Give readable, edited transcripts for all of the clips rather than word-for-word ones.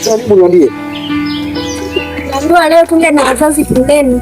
Karibu niambie. Naambiwa leo tunge na wazazi shuleni.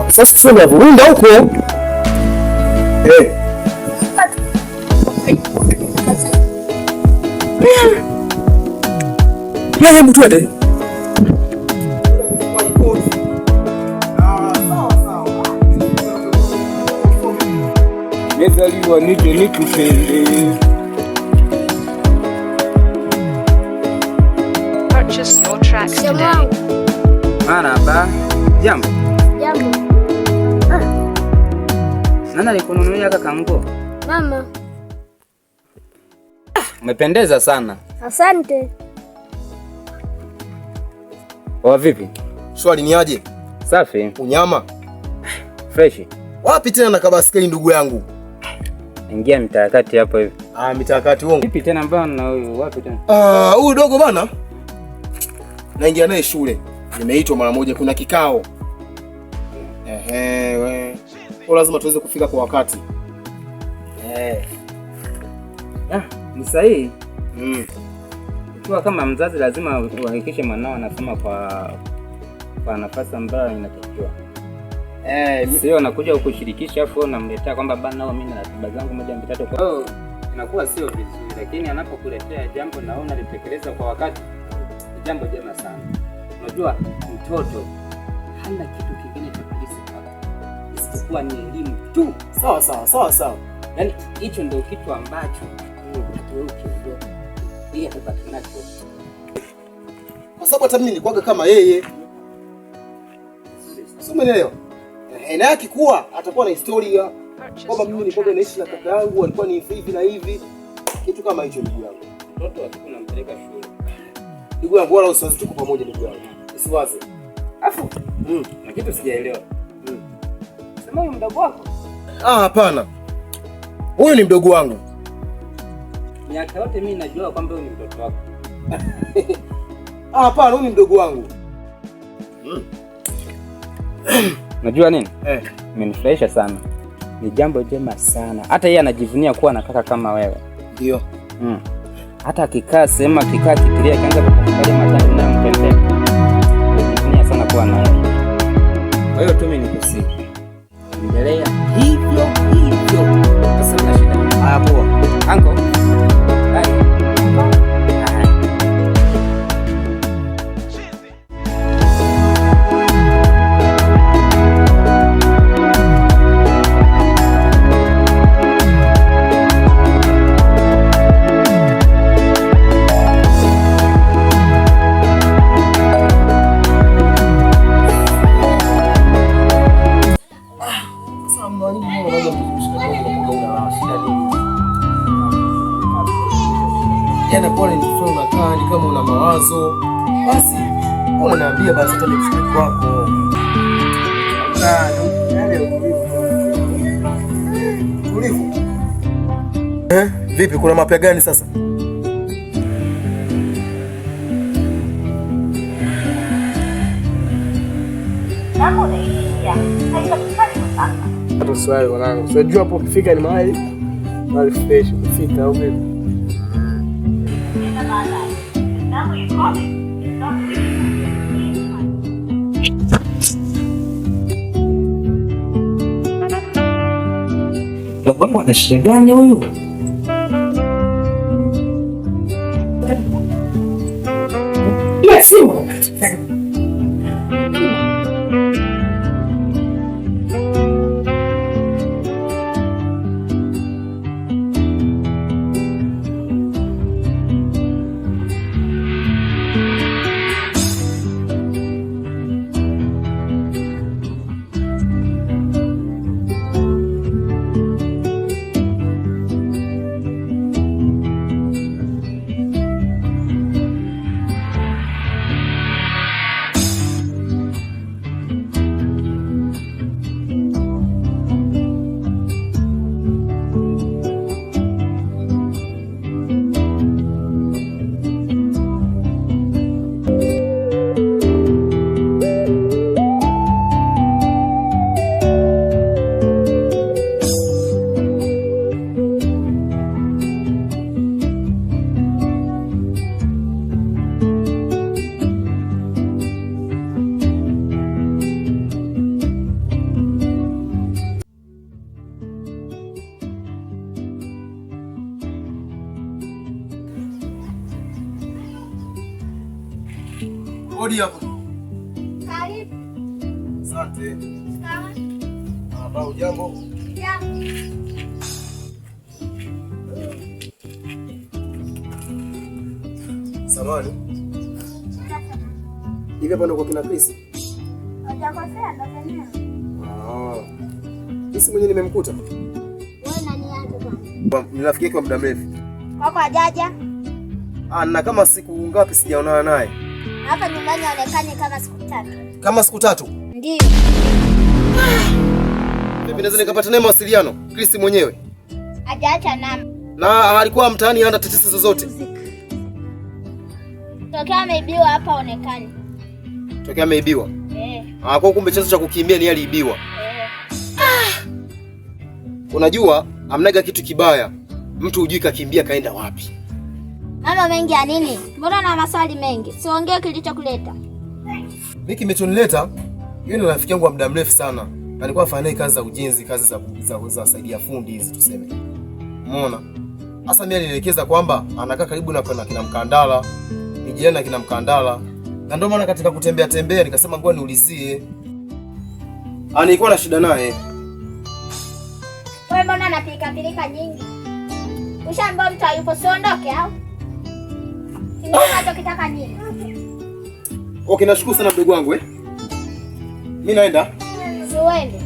Sasa tuende Vurunda huko. Hebu twende. Nimezaliwa nije nikupende. Purchase your tracks today. Marhaba. Jambo. Jambo. Nani alikununulia kaka nguo? Mama. Umependeza sana. Asante. Wa vipi? Swali ni aje? Safi. Unyama? Fresh. Wapi tena na kabaskeli ndugu yangu? Ingia mitakati hapo hivi. Mitakati wangu. Vipi tena bwana huyu? Wapi tena? Huyu dogo bana. Naingia naye shule. Nimeitwa mara moja, kuna kikao. We. Kwa lazima tuweze kufika kwa wakati. Ni sahihi. Ukiwa kama mzazi lazima uhakikishe mwanao anasoma kwa nafasi ambayo inatakiwa. Sio nakuja kukushirikisha afu unamletea kwamba bana mimi na ratiba zangu moja mbili tatu. Kwa hiyo inakuwa sio vizuri, lakini anapokuletea jambo na unalitekeleza kwa wakati ni jambo jema sana. Unajua mtoto hana kitu kingine cha kulisi hapa isipokuwa ni elimu tu. Sawa. Yaani hicho ndio kitu ambacho wewe ukijua yeye atabaki nacho. Kwa sababu hata mimi nilikuwa kama yeye. Sio umeelewa? Na akikuwa atakuwa na historia kwamba mimi nilikuwa naishi na kaka yangu, alikuwa ni hivi na hivi. Kitu kama hicho ndugu yangu. Mtoto atakunampeleka shule. Ndugu yangu wala usiwaze tuko pamoja ndugu yangu. Usiwaze. Afu na kitu sijaelewa. Sema huyu mdogo wako? Hapana. Huyu ni mdogo wangu. Miaka yote mimi najua kwamba huyu ni mtoto wako. Hapana, huyu ni mdogo wangu. Najua nini? Imenifurahisha sana. Ni jambo jema sana. Hata yeye anajivunia kuwa na kaka kama wewe. Ndio. Hata akikaa sema kitiria kianza kutafakari matendo na mpendea. Anajivunia sana kuwa na wewe. Kwa hiyo tu mimi nikusihi. Endelea hivyo. Sasa na shida. Haya poa. Anko. Yana pole nifanye unakaa ni kama una mawazo. Basi unaniambia basi hata mshikaji wako. Tulivu. Vipi kuna mapya gani sasa? Hapo swali wanangu. Unajua hapo ukifika ni mahali fresh ukifika au vipi? Bwana ana shida gani huyu? Yes, Hodi hapa. Karibu. Asante. Sawa. Baba, ujambo? Jambo. Samani. Hivi hapa ndo kwa kina Chris? Hujakosea ndo penyewe. Chris mwenyewe nimemkuta. Wewe nani yako bwana? Ni rafiki yake wa muda mrefu. Kwako hajaja? Na kama siku ngapi sijaonana naye? Hapa nyumbani aonekane kama siku 3. Kama siku 3? Ndio. Vipi naweza nikapata naye mawasiliano? Chris mwenyewe. Hajaacha namba. Na alikuwa mtaani hana tatizo zozote. Tokea ameibiwa hapa aonekane. Tokea ameibiwa? Kwa kumbe chanzo cha kukimbia ni aliibiwa. Unajua, amnaga kitu kibaya. Mtu hujui kakimbia kaenda wapi. Mama mengi ya nini? Mbona na maswali mengi? Siongee kilichokuleta. Mimi kimechonileta, yeye ni rafiki yangu wa muda mrefu sana. Alikuwa afanya kazi za ujenzi, kazi za saidia fundi hizi tuseme. Umeona? Sasa mimi alinielekeza kwamba anakaa karibu na kina Mkandala. Ni jirani na kina Mkandala. Na ndio maana katika kutembea tembea nikasema ngoja niulizie. Nilikuwa na shida naye. Wewe mbona unapilika nyingi? Ushaambia mtu hayupo siondoke au? Ndio unachotaka nini? Okay, nashukuru sana mdogo wangu Mimi naenda. Uende.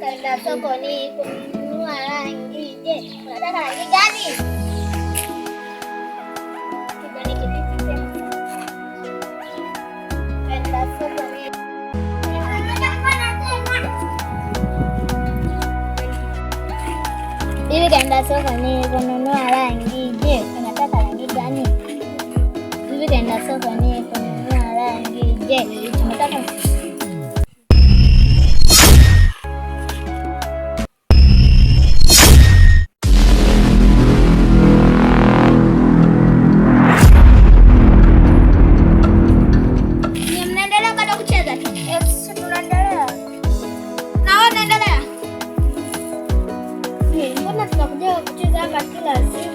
Kaenda sokoni kununua rangi. Je, unataka rangi gani? Kijani kibichi tena. Kaenda sokoni. Hivi kaenda sokoni kununua rangi. Je, unataka rangi gani? Hivi kaenda sokoni kununua rangi. Je, unataka tunakuja kucheza hapa kila siku.